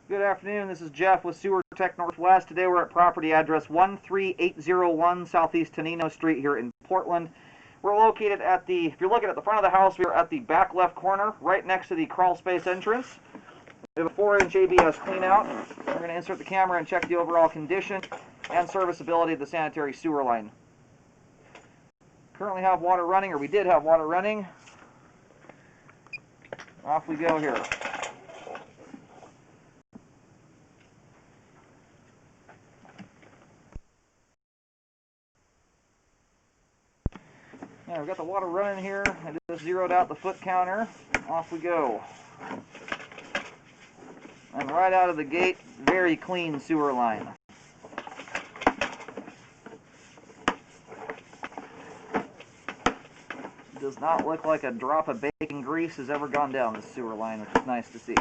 Good afternoon, this is Jeff with Sewer Tech Northwest. Today we're at property address 13801 Southeast Tenino Street here in Portland. We're located at if you're looking at the front of the house, we're at the back left corner, right next to the crawl space entrance. We have a 4-inch ABS cleanout. We're going to insert the camera and check the overall condition and serviceability of the sanitary sewer line. Currently have water running, or we did have water running. Off we go here. Yeah, we've got the water running here. I just zeroed out the foot counter. Off we go. And right out of the gate, very clean sewer line. Does not look like a drop of bacon grease has ever gone down the sewer line, which is nice to see.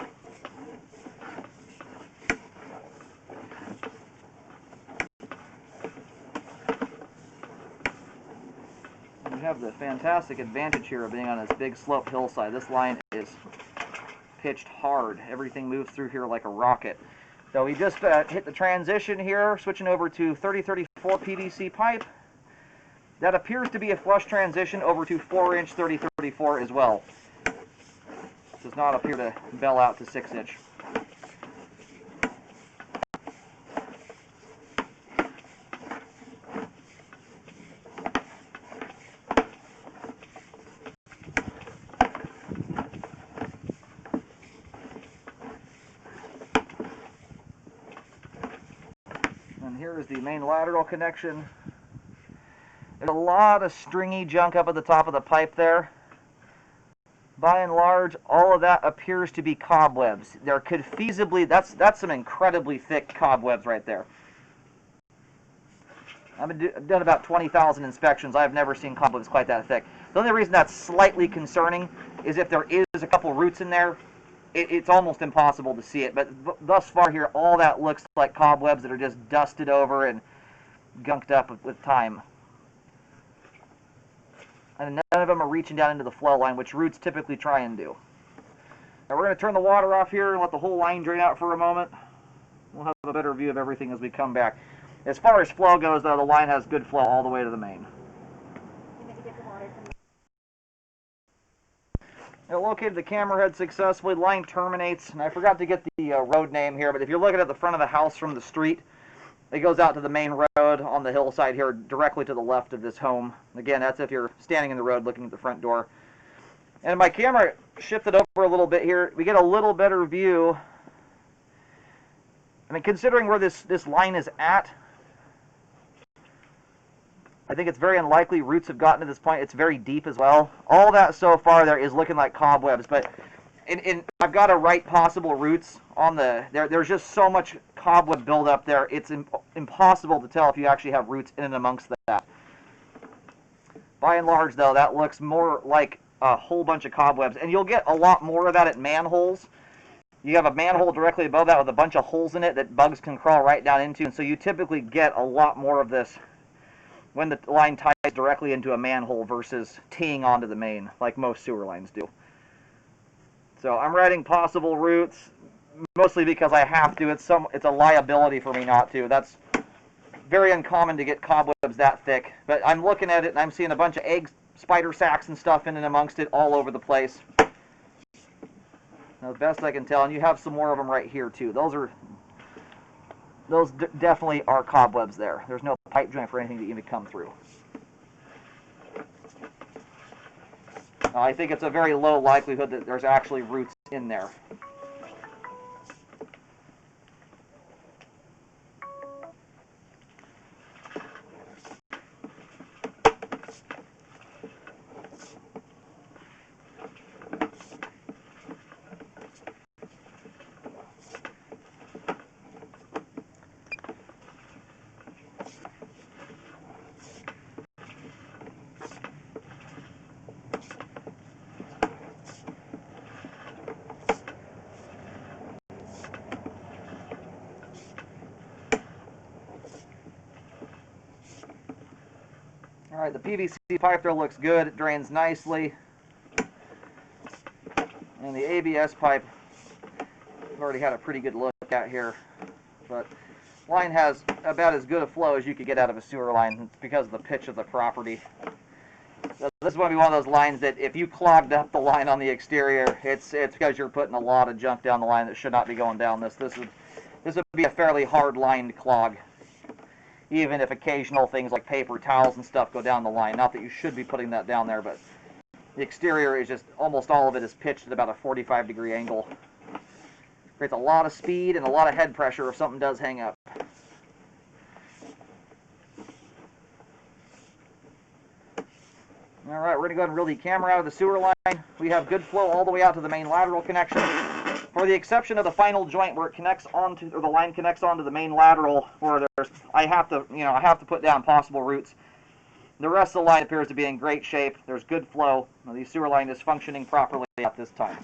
We have the fantastic advantage here of being on this big slope hillside. This line is pitched hard. Everything moves through here like a rocket. So we just hit the transition here, switching over to 3034 PVC pipe. That appears to be a flush transition over to 4-inch 3034 as well. Does not appear to bell out to 6-inch. And here is the main lateral connection. There's a lot of stringy junk up at the top of the pipe there. By and large, all of that appears to be cobwebs. There could feasibly, that's some incredibly thick cobwebs right there. I've done about 20,000 inspections. I've never seen cobwebs quite that thick. The only reason that's slightly concerning is if there is a couple roots in there, it's almost impossible to see it. But thus far here, all that looks like cobwebs that are just dusted over and gunked up with time. And none of them are reaching down into the flow line, which roots typically try and do. Now we're going to turn the water off here and let the whole line drain out for a moment. We'll have a better view of everything as we come back. As far as flow goes, though, the line has good flow all the way to the main. I located the camera head successfully. Line terminates, and I forgot to get the road name here, but if you're looking at the front of the house from the street, it goes out to the main road on the hillside here, directly to the left of this home. Again, that's if you're standing in the road looking at the front door. And my camera shifted over a little bit here. We get a little better view. I mean, considering where this line is at, I think it's very unlikely roots have gotten to this point. It's very deep as well. All that so far there is looking like cobwebs, but I've got to write possible roots on there's just so much cobweb buildup there. It's impossible to tell if you actually have roots in and amongst that. By and large, though, that looks more like a whole bunch of cobwebs, and you'll get a lot more of that at manholes. You have a manhole directly above that with a bunch of holes in it that bugs can crawl right down into, and so you typically get a lot more of this when the line ties directly into a manhole versus teeing onto the main, like most sewer lines do. So I'm writing possible roots, mostly because I have to. It's a liability for me not to. That's very uncommon to get cobwebs that thick. But I'm looking at it and I'm seeing a bunch of egg spider sacks and stuff in and amongst it all over the place. Now, the best I can tell, and you have some more of them right here too. Those definitely are cobwebs there. There's no pipe joint for anything to even come through. I think it's a very low likelihood that there's actually roots in there. All right, the PVC pipe there looks good. It drains nicely. And the ABS pipe I've already had a pretty good look at here, but line has about as good a flow as you could get out of a sewer line. It's because of the pitch of the property. So this is going to be one of those lines that if you clogged up the line on the exterior, it's because you're putting a lot of junk down the line that should not be going down this. This would be a fairly hard line to clog, even if occasional things like paper towels and stuff go down the line. Not that you should be putting that down there, but the exterior is just, almost all of it is pitched at about a 45-degree angle. Creates a lot of speed and a lot of head pressure if something does hang up. All right, we're going to go ahead and reel the camera out of the sewer line. We have good flow all the way out to the main lateral connection. For the exception of the final joint where it connects onto, or the line connects onto the main lateral, where I have to put down possible roots. The rest of the line appears to be in great shape. There's good flow. The sewer line is functioning properly at this time.